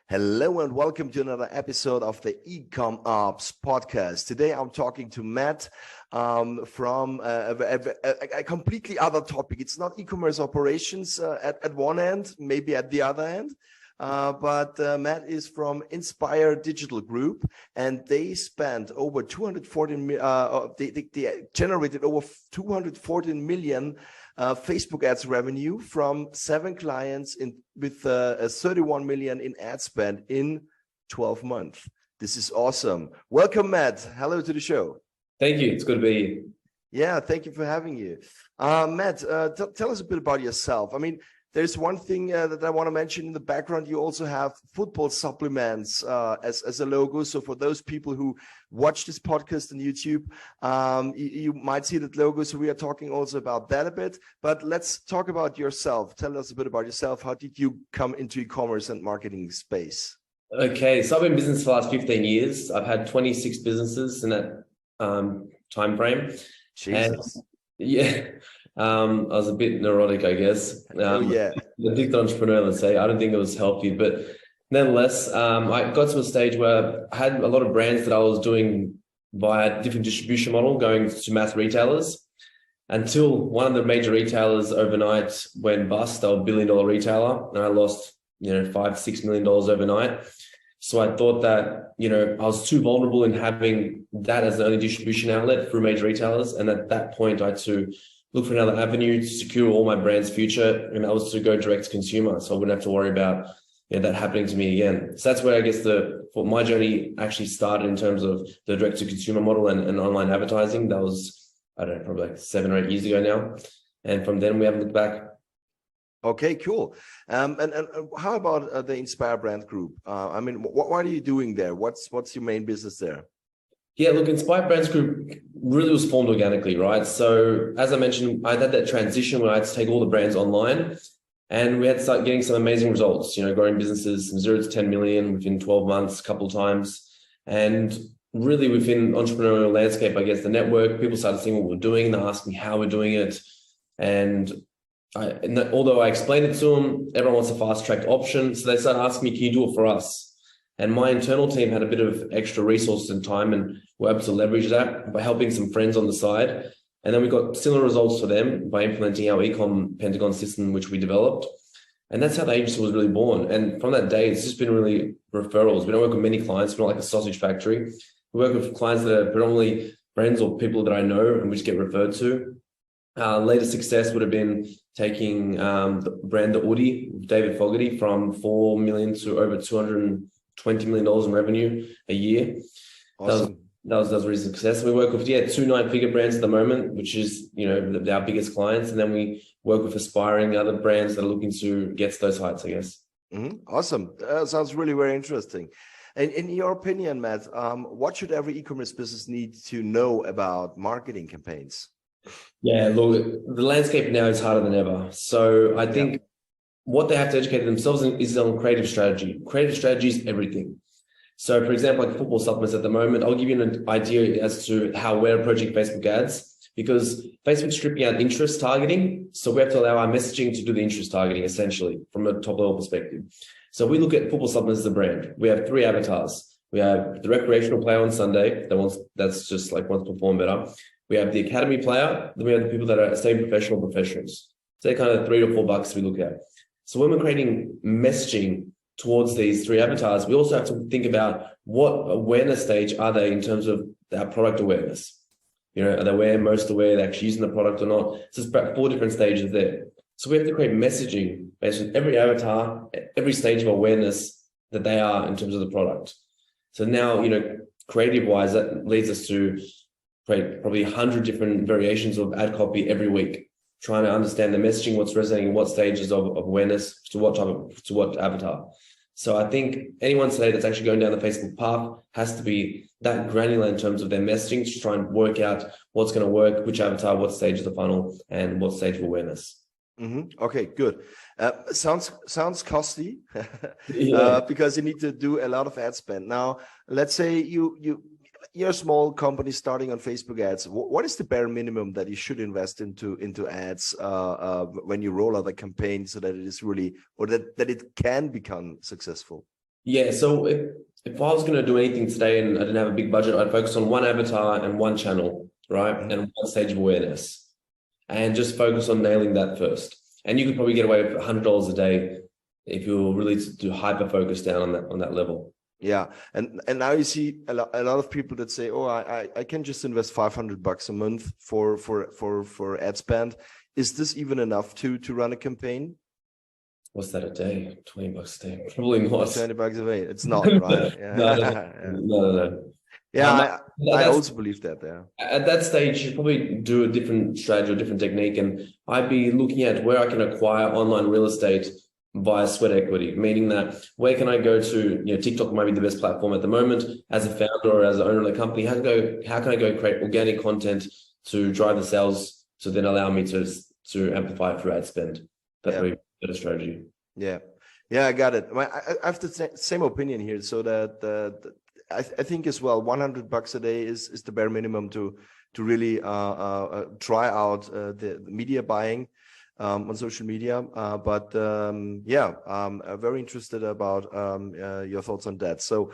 Hello and welcome to another episode of the eCommerce podcast. Today I'm talking to Matt from a completely other topic. It's not e-commerce operations at one end, maybe at the other end, but Matt is from Inspire Digital Group, and they spent over 214. They generated over 214 million. Facebook ads revenue from 7 clients with 31 million in ad spend in 12 months. This is awesome. Welcome, Matt. Hello to the show. Thank you. It's good to be here. Yeah, thank you for having you. Matt, tell us a bit about yourself. I mean, there's one thing that I want to mention in the background. You also have football supplements as a logo. So for those people who watch this podcast on YouTube, you might see that logo. So we are talking also about that a bit. But let's talk about yourself. Tell us a bit about yourself. How did you come into e-commerce and marketing space? Okay, so I've been in business for the last 15 years. I've had 26 businesses in that time frame. Jesus. And, yeah. I was a bit neurotic, I guess. Yeah. Addicted entrepreneur, let's say. I don't think it was healthy, but nevertheless, I got to a stage where I had a lot of brands that I was doing via different distribution model, going to mass retailers, until one of the major retailers overnight went bust. They were $1 billion retailer, and I lost, $5-6 million overnight. So I thought that, I was too vulnerable in having that as the only distribution outlet through major retailers. And at that point, I had to look for another avenue to secure all my brand's future, and that was to go direct to consumer, so I wouldn't have to worry about that happening to me again. So that's where I guess my journey actually started in terms of the direct to consumer model and online advertising. That was, I don't know, probably like 7 or 8 years ago now, and from then we haven't looked back. Okay, cool. And how about the Inspire Brand Group? I mean, what are you doing there? What's your main business there? Yeah, look, Inspire Brands Group really was formed organically, right? So as I mentioned, I had that transition where I had to take all the brands online, and we had to start getting some amazing results, growing businesses from 0 to 10 million within 12 months, a couple of times. And really within entrepreneurial landscape, I guess the network, people started seeing what we're doing. They asked me how we're doing it. And although I explained it to them, everyone wants a fast tracked option. So they started asking me, can you do it for us? And my internal team had a bit of extra resources and time, and we're able to leverage that by helping some friends on the side. And then we got similar results for them by implementing our e-com Pentagon system, which we developed. And that's how the agency was really born. And from that day, it's just been really referrals. We don't work with many clients. We're not like a sausage factory. We work with clients that are predominantly friends or people that I know, and we just get referred to. Latest success would have been taking the brand The Woody, David Fogarty, from 4 million to over $220 million in revenue a year. Awesome. That was a recent success. We work with 2 9-figure brands at the moment, which is our biggest clients, and then we work with aspiring other brands that are looking to get to those heights, I guess. Awesome. Sounds really very interesting. And in your opinion, Matt, what should every e-commerce business need to know about marketing campaigns? Yeah, look, the landscape now is harder than ever. So I think what they have to educate themselves in is on creative strategy. Creative strategy is everything. So for example, like football supplements at the moment, I'll give you an idea as to how we're approaching Facebook ads, because Facebook's stripping out interest targeting. So we have to allow our messaging to do the interest targeting essentially from a top level perspective. So we look at football supplements as a brand. We have 3 avatars. We have the recreational player on Sunday that's just like wants to perform better. We have the academy player. Then we have the people that are staying professionals. So they're kind of $3 to $4 we look at. So when we're creating messaging towards these 3 avatars, we also have to think about what awareness stage are they in terms of our product awareness. Are they most aware they're actually using the product or not? So it's about 4 different stages there. So we have to create messaging based on every avatar, every stage of awareness that they are in terms of the product. So now, creative wise, that leads us to create probably 100 different variations of ad copy every week, trying to understand the messaging, what's resonating, what stages of awareness to what avatar. So I think anyone today that's actually going down the Facebook path has to be that granular in terms of their messaging to try and work out what's going to work, which avatar, what stage of the funnel, and what stage of awareness. Okay, good. Sounds costly Yeah. because you need to do a lot of ad spend. Now, let's say you're a small company starting on Facebook ads. What is the bare minimum that you should invest into ads when you roll out a campaign so that it is really, or that it can become successful? Yeah, so if I was going to do anything today and I didn't have a big budget, I'd focus on one avatar and one channel, right? Mhm. And one stage of awareness, and just focus on nailing that first. And you could probably get away with $100 a day if you're really to hyper focus down on that level. Yeah, and now you see a lot of people that say, "Oh, I can just invest $500 a month for ad spend." Is this even enough to run a campaign? What's that a day? $20 a day? Probably not. $20 a day. It's not, right? Yeah. No, Yeah. no. Yeah, I also believe that. Yeah. At that stage, you probably do a different strategy or different technique, and I'd be looking at where I can acquire online real estate via sweat equity, meaning that where can I go to, TikTok might be the best platform at the moment as a founder or as an owner of the company. How can I go create organic content to drive the sales to then allow me to amplify through ad spend? That's probably a better strategy. Yeah, I got it. I have the same opinion here. So that I think as well, $100 a day is the bare minimum to really try out the media buying on social media. But I'm very interested about your thoughts on that. So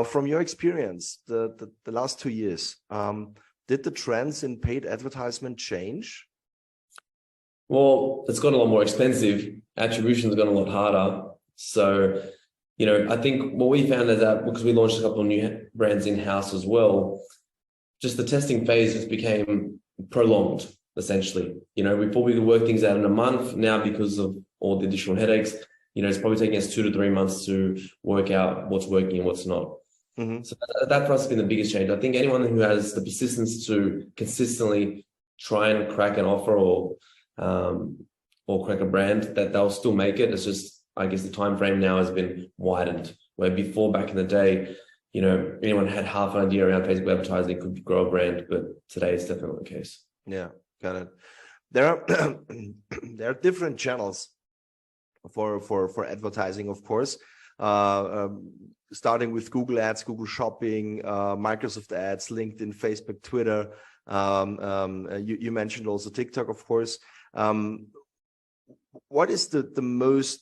from your experience, the last 2 years, did the trends in paid advertisement change? Well, it's gotten a lot more expensive. Attribution's gotten a lot harder. So, I think what we found is that because we launched a couple of new brands in-house as well, just the testing phase just became prolonged, essentially. We thought we could work things out in a month. Now, because of all the additional headaches, it's probably taking us 2 to 3 months to work out what's working and what's not. Mm-hmm. So that for us has been the biggest change. I think anyone who has the persistence to consistently try and crack an offer or crack a brand, that they'll still make it. It's just, I guess the time frame now has been widened, where before, back in the day, anyone had half an idea around Facebook advertising could grow a brand, but today it's definitely the case. Yeah, got it. There are there are different channels for advertising, of course. Starting with Google Ads, Google Shopping, Microsoft Ads, LinkedIn, Facebook, Twitter. You mentioned also TikTok, of course. What is the most,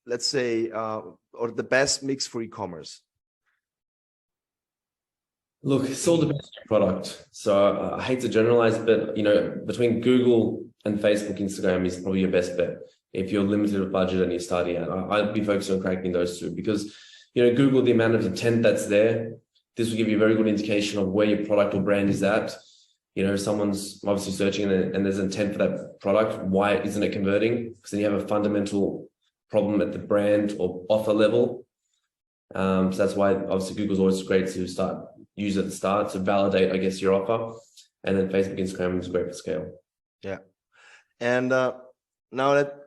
let's say, or the best mix for e-commerce? Look, it's all depends on your product. So I hate to generalize, but between Google and Facebook, Instagram is probably your best bet if you're limited with budget and you're starting out. I'd be focused on cracking those two because Google, the amount of intent that's there, this will give you a very good indication of where your product or brand is at. Someone's obviously searching and there's intent for that product. Why isn't it converting? Because then you have a fundamental problem at the brand or offer level. So that's why obviously Google's always great to use at the start to validate, I guess, your offer. And then Facebook, Instagram is great for scale. Yeah. And now that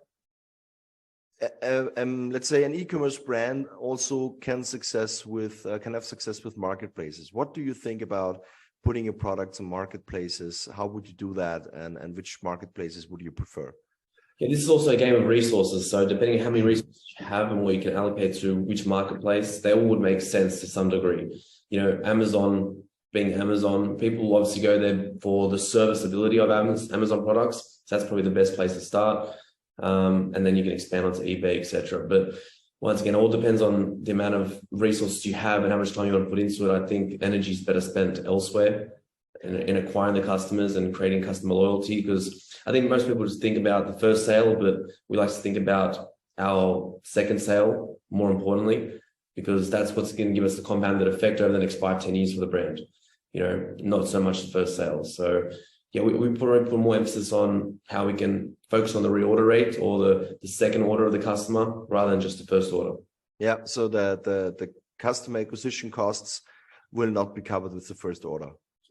let's say an e-commerce brand also can have success with marketplaces. What do you think about putting your products in marketplaces? How would you do that? And which marketplaces would you prefer? Yeah, this is also a game of resources. So depending on how many resources you have and what you can allocate to which marketplace, they all would make sense to some degree. Amazon being Amazon, people will obviously go there for the serviceability of Amazon products. So that's probably the best place to start. And then you can expand onto eBay, etc. But once again, it all depends on the amount of resources you have and how much time you want to put into it. I think energy is better spent elsewhere in acquiring the customers and creating customer loyalty, because I think most people just think about the first sale, but we like to think about our second sale more importantly, because that's what's going to give us the compounded effect over the next 5-10 years for the brand, not so much the first sale. So yeah, we put more emphasis on how we can focus on the reorder rate or the second order of the customer rather than just the first order. Yeah, so the customer acquisition costs will not be covered with the first order.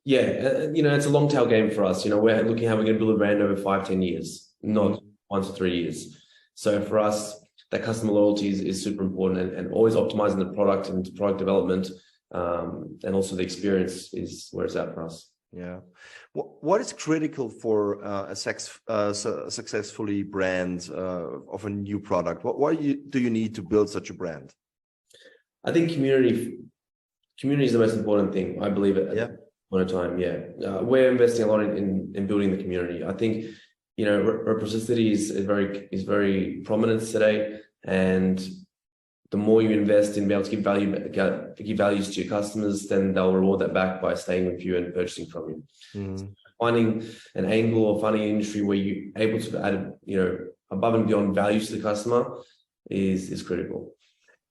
Yeah, it's a long tail game for us. We're looking at how we're going to build a brand over 5-10 years, not 1 to 3 years. So for us, that customer loyalty is super important, and always optimizing the product and product development, and also the experience is where it's at for us. Yeah. What is critical for a successfully brand of a new product? What do you need to build such a brand? I think community is the most important thing. I believe it. Yeah. One at a time. Yeah. We're investing a lot in building the community. I think, reciprocity is very prominent today, and the more you invest in being able to give values to your customers, then they'll reward that back by staying with you and purchasing from you. Mm. Finding an angle or finding an industry where you're able to add, above and beyond value to the customer is critical.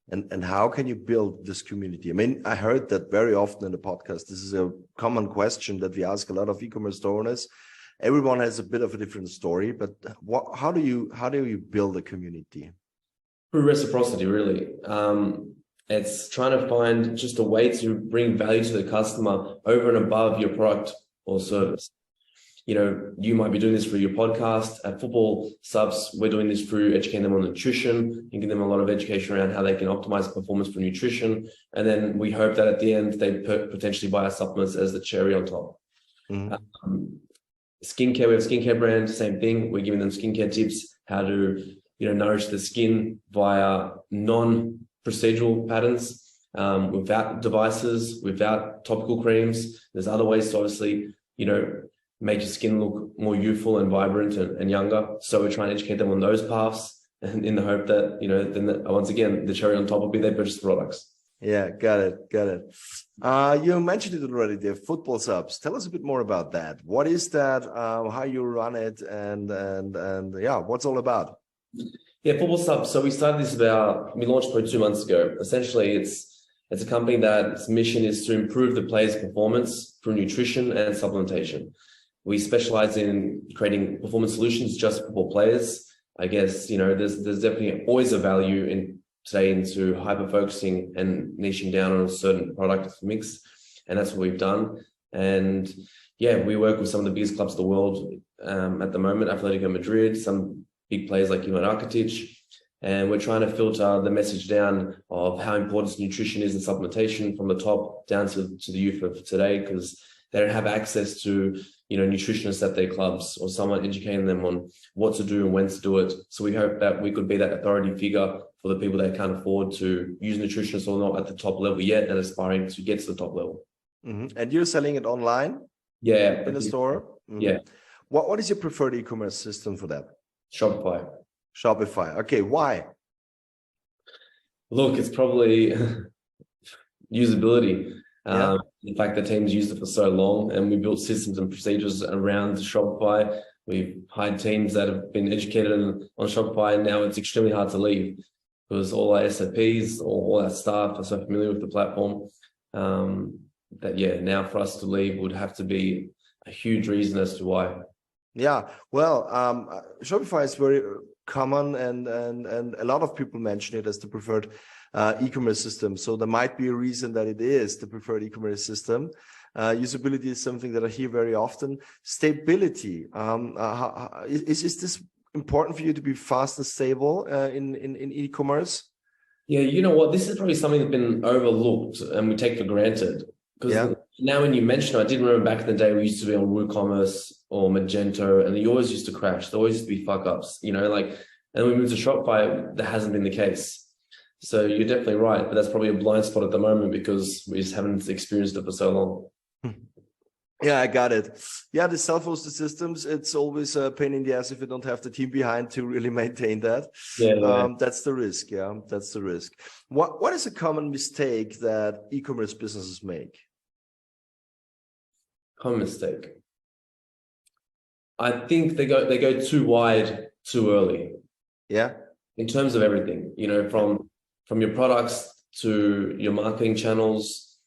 And how can you build this community? I mean, I heard that very often in the podcast. This is a common question that we ask a lot of e-commerce owners. Everyone has a bit of a different story, but how do you build a community? Through reciprocity, really. It's trying to find just a way to bring value to the customer over and above your product or service. You might be doing this through your podcast. At Football Subs, we're doing this through educating them on nutrition and giving them a lot of education around how they can optimize performance for nutrition. And then we hope that at the end, they potentially buy our supplements as the cherry on top. Mm-hmm. Skincare, we have a skincare brand, same thing. We're giving them skincare tips, how to nourish the skin via non-procedural patterns, without devices, without topical creams. There's other ways to obviously, make your skin look more youthful and vibrant and younger. So we're trying to educate them on those paths, and in the hope that, then once again, the cherry on top will be they purchase the products. Yeah, got it. You mentioned it already, the Football Subs. Tell us a bit more about that. What is that? How you run it, and yeah, what's all about? Yeah, Football Subs. So we launched probably 2 months ago. Essentially, it's a company that its mission is to improve the player's performance through nutrition and supplementation. We specialize in creating performance solutions just for football players. I guess, there's definitely always a value into hyper-focusing and niching down on a certain product mix. And that's what we've done. And yeah, we work with some of the biggest clubs of the world at the moment, Atletico Madrid, some big players like Ivan Rakitic. And we're trying to filter the message down of how important nutrition is and supplementation from the top down to the youth of today, because they don't have access to, nutritionists at their clubs or someone educating them on what to do and when to do it. So we hope that we could be that authority figure for the people that can't afford to use nutritionists or not at the top level yet and aspiring to get to the top level. Mm-hmm. And you're selling it online? Yeah. In a store? Mm-hmm. Yeah. What is your preferred e-commerce system for that? Shopify. Okay, why? Look, it's probably usability. Yeah. The fact that teams used it for so long, and we built systems and procedures around Shopify. We've hired teams that have been educated on Shopify, and now it's extremely hard to leave because all our SOPs, all our staff are so familiar with the platform that now for us to leave would have to be a huge reason as to why. Yeah, well, Shopify is very common, and a lot of people mention it as the preferred e-commerce system. So there might be a reason that it is the preferred e-commerce system. Usability is something that I hear very often. Stability. Is this important for you to be fast and stable in e-commerce? Yeah, you know what? This is probably something that's been overlooked and we take for granted. Because now when you mention it, I did remember back in the day we used to be on WooCommerce or Magento, and they always used to crash. There always used to be fuck ups, and then we moved to Shopify, that hasn't been the case. So you're definitely right, but that's probably a blind spot at the moment because we just haven't experienced it for so long. Yeah, I got it. Yeah, the self-hosted systems, it's always a pain in the ass if you don't have the team behind to really maintain that. Yeah. That's the risk. Yeah, that's the risk. What is a common mistake that e-commerce businesses make? Common mistake. I think they go too wide too early. Yeah. In terms of everything, from your products to your marketing channels,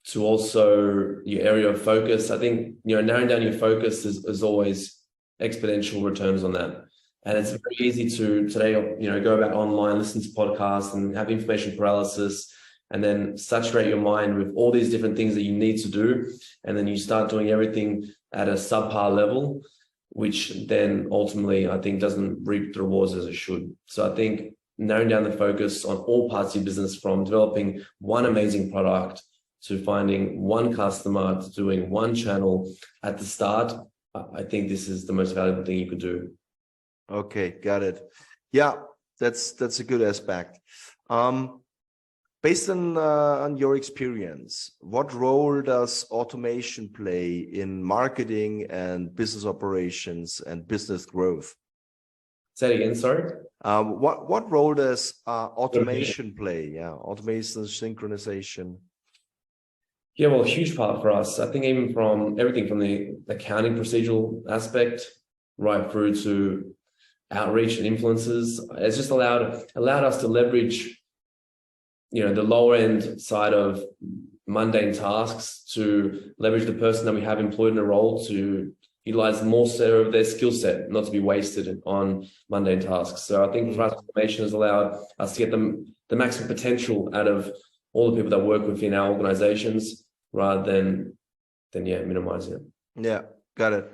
to also your area of focus. I think, narrowing down your focus is always exponential returns on that. And it's very easy to today, go about online, listen to podcasts and have information paralysis, and then saturate your mind with all these different things that you need to do. And then you start doing everything at a subpar level, which then ultimately I think doesn't reap the rewards as it should. So I think narrowing down the focus on all parts of your business, from developing one amazing product to finding one customer to doing one channel at the start, I think this is the most valuable thing you could do. Okay, got it. Yeah, that's a good aspect. Based on your experience, what role does automation play in marketing and business operations and business growth? Say it again, sorry. What role does automation play? Yeah, automation, synchronization. Yeah, well, a huge part for us. I think even from everything from the accounting procedural aspect right through to outreach and influencers, it's just allowed us to leverage, the lower end side of mundane tasks to leverage the person that we have employed in a role to utilize more so of their skill set, not to be wasted on mundane tasks. So I think for us, automation has allowed us to get the maximum potential out of all the people that work within our organizations rather than minimizing it. Yeah, got it.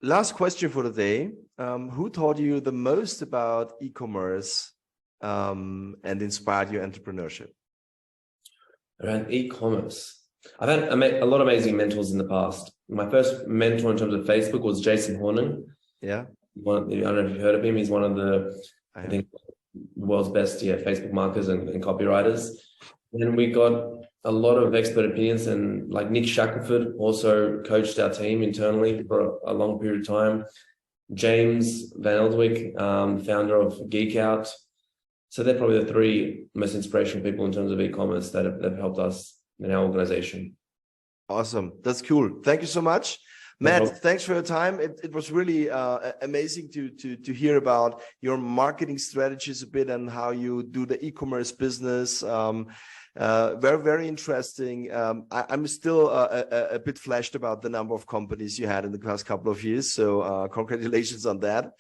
Last question for the day. Who taught you the most about e-commerce and inspired your entrepreneurship? Around e-commerce, I've had a lot of amazing mentors in the past. My first mentor in terms of Facebook was Jason Hornan. Yeah. I don't know if you've heard of him. He's one of the, I think, world's best Facebook marketers and copywriters. And we got a lot of expert opinions, and like Nick Shackelford also coached our team internally for a long period of time. James Van Eldwick, founder of Geek Out. So they're probably the three most inspirational people in terms of e-commerce that have helped us in our organization. Awesome. That's cool. Thank you so much. Matt, thanks for your time. It was really amazing to hear about your marketing strategies a bit and how you do the e-commerce business. Very, very interesting. I'm still a bit flashed about the number of companies you had in the past couple of years. So congratulations on that.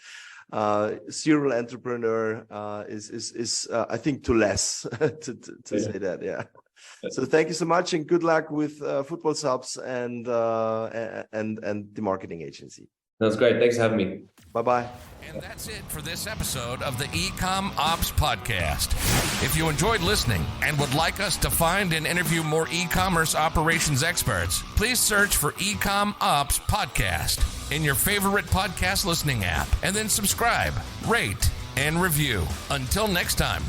Serial entrepreneur is I think too less to say that. Yeah. So thank you so much, and good luck with Football Subs and the marketing agency. That's great. Thanks for having me. Bye-bye. And that's it for this episode of the eCom Ops Podcast. If you enjoyed listening and would like us to find and interview more e-commerce operations experts, please search for eCom Ops Podcast in your favorite podcast listening app, and then subscribe, rate, and review. Until next time.